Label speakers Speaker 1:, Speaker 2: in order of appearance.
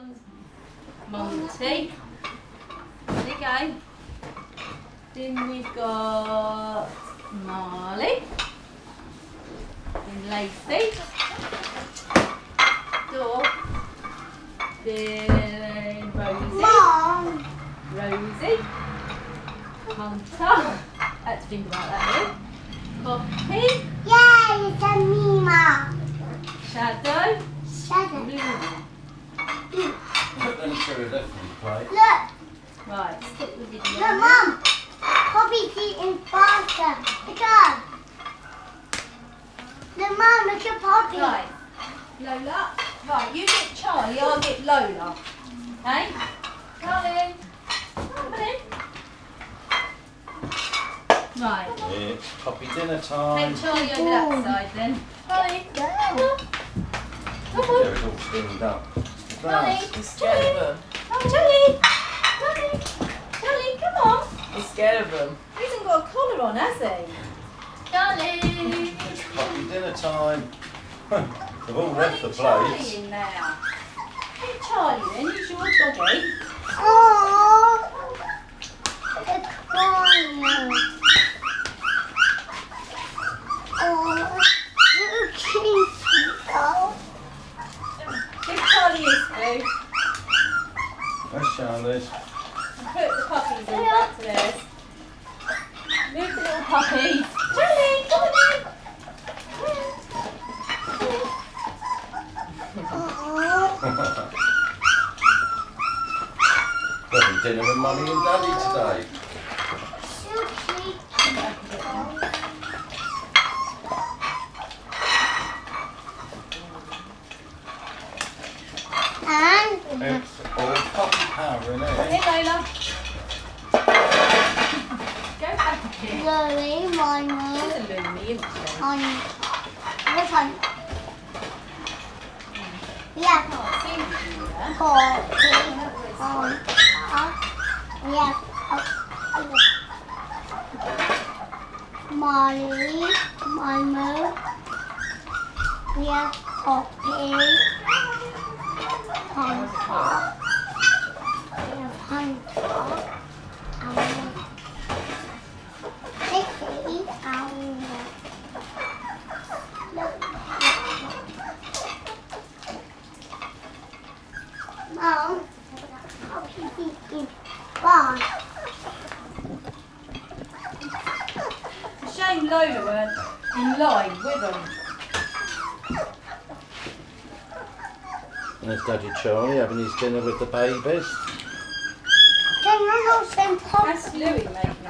Speaker 1: one's Monty. There you go. Then we've got Marley. Then Lacey. Dor. Then Rosie.
Speaker 2: Mom.
Speaker 1: Rosie. Hunter. I had to think about that then. Poppy.
Speaker 2: Yeah, it's a me, Mom.
Speaker 1: Shadow.
Speaker 2: Shadow.
Speaker 1: Blue.
Speaker 3: Put them to a different plate.
Speaker 2: Look.
Speaker 1: Right, stick with your
Speaker 2: Look, Mom. Poppy's eating faster. Look up. Look, Mom, look at Poppy.
Speaker 1: Right, Lola. Right, you get Charlie, I'll get Lola. Hey? Darling. Come on in. Right.
Speaker 3: It's puppy dinner time.
Speaker 1: Take Charlie over that side then. Charlie, come on. Come on.
Speaker 3: There, it's all steamed up.
Speaker 1: Charlie,
Speaker 4: He's scared of them.
Speaker 1: oh, Charlie. Charlie. Charlie, come on.
Speaker 4: He's scared of them.
Speaker 1: He hasn't got a collar on, has he? Charlie.
Speaker 3: It's puppy dinner time. They've all left the
Speaker 1: Charlie
Speaker 3: plates.
Speaker 1: in now. Get Charlie then, he's your doggy.
Speaker 2: Oh, it's crying. Oh, little cheeky. Oh,
Speaker 1: Give Charlie his food.
Speaker 3: That's Charlie's.
Speaker 1: Put the puppies all back to theirs. Move the little puppies. Charlie, come on in.
Speaker 3: Having dinner with Mummy and Daddy today.
Speaker 2: so cheeky. And
Speaker 3: It's all puppy power in
Speaker 1: Hey
Speaker 3: it.
Speaker 1: Lola. Go back again.
Speaker 2: Lily, Mama,
Speaker 1: She's a loony, isn't she?
Speaker 2: on this one. Yeah,
Speaker 1: Oh, see you do that.
Speaker 2: Poppy on top. Yeah, Molly, Mama, yeah, Poppy on top. Yeah, on top. Sixty hours. Mom, Poppy's eating fast.
Speaker 1: It's a shame Lola weren't in line with them.
Speaker 3: There's Daddy Charlie having his dinner with the babies.
Speaker 2: Can I not send Poppy?
Speaker 1: That's Louis making